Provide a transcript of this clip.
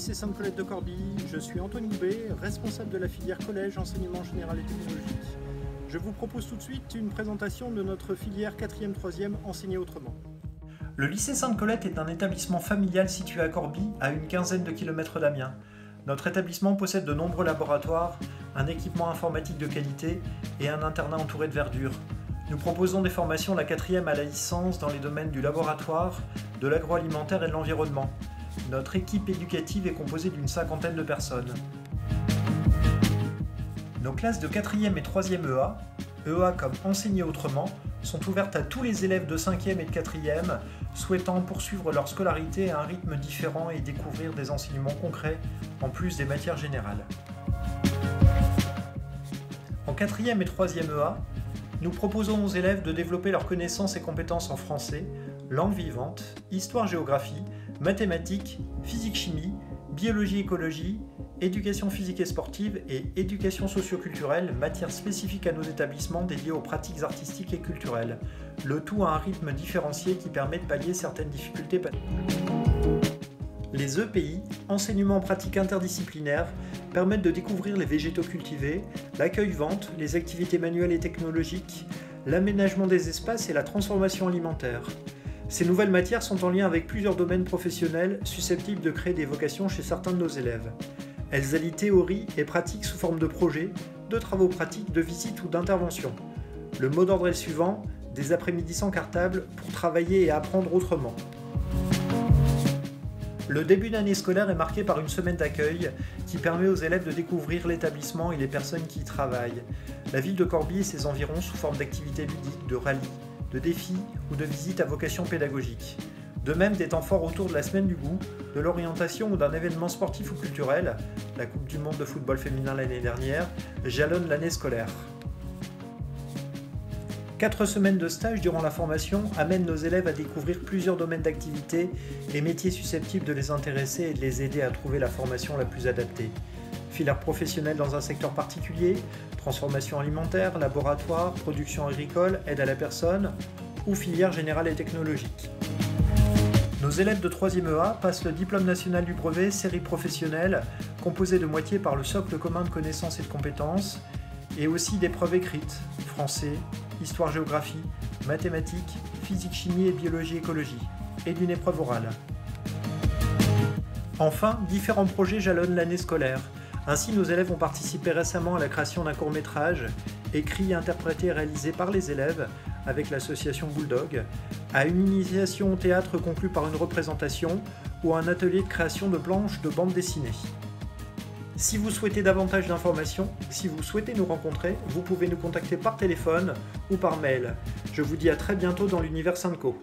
lycée Sainte-Colette de Corbie, je suis Anthony Houbet, responsable de la filière collège enseignement général et technologique. Je vous propose tout de suite une présentation de notre filière 4e-3e enseigner autrement. Le lycée Sainte-Colette est un établissement familial situé à Corbie, à une quinzaine de kilomètres d'Amiens. Notre établissement possède de nombreux laboratoires, un équipement informatique de qualité et un internat entouré de verdure. Nous proposons des formations de la 4e à la licence dans les domaines du laboratoire, de l'agroalimentaire et de l'environnement. Notre équipe éducative est composée d'une 50aine de personnes. Nos classes de 4e et 3e EA comme enseigner autrement, sont ouvertes à tous les élèves de 5e et de 4e souhaitant poursuivre leur scolarité à un rythme différent et découvrir des enseignements concrets en plus des matières générales. En 4e et 3e EA, nous proposons aux élèves de développer leurs connaissances et compétences en français, langue vivante, histoire-géographie, mathématiques, physique-chimie, biologie-écologie, éducation physique et sportive et éducation socio-culturelle, matières spécifiques à nos établissements dédiés aux pratiques artistiques et culturelles. Le tout à un rythme différencié qui permet de pallier certaines difficultés. Les EPI, enseignements pratiques interdisciplinaires, permettent de découvrir les végétaux cultivés, l'accueil-vente, les activités manuelles et technologiques, l'aménagement des espaces et la transformation alimentaire. Ces nouvelles matières sont en lien avec plusieurs domaines professionnels susceptibles de créer des vocations chez certains de nos élèves. Elles allient théorie et pratique sous forme de projets, de travaux pratiques, de visites ou d'interventions. Le mot d'ordre est le suivant, des après-midi sans cartable pour travailler et apprendre autrement. Le début d'année scolaire est marqué par une semaine d'accueil qui permet aux élèves de découvrir l'établissement et les personnes qui y travaillent. La ville de Corbie et ses environs sous forme d'activités ludiques, de rallyes, de défis ou de visites à vocation pédagogique. De même, des temps forts autour de la semaine du goût, de l'orientation ou d'un événement sportif ou culturel, la Coupe du monde de football féminin l'année dernière, jalonnent l'année scolaire. 4 semaines de stage durant la formation amènent nos élèves à découvrir plusieurs domaines d'activité et métiers susceptibles de les intéresser et de les aider à trouver la formation la plus adaptée. Filière professionnelle dans un secteur particulier, transformation alimentaire, laboratoire, production agricole, aide à la personne ou filière générale et technologique. Nos élèves de 3e EA passent le diplôme national du brevet série professionnelle composé de moitié par le socle commun de connaissances et de compétences et aussi d'épreuves écrites, français, histoire-géographie, mathématiques, physique-chimie et biologie-écologie et d'une épreuve orale. Enfin, différents projets jalonnent l'année scolaire. Ainsi, nos élèves ont participé récemment à la création d'un court-métrage, écrit, interprété et réalisé par les élèves avec l'association Bulldog, à une initiation au théâtre conclue par une représentation ou à un atelier de création de planches de bande dessinée. Si vous souhaitez davantage d'informations, si vous souhaitez nous rencontrer, vous pouvez nous contacter par téléphone ou par mail. Je vous dis à très bientôt dans l'univers Sainte-Co.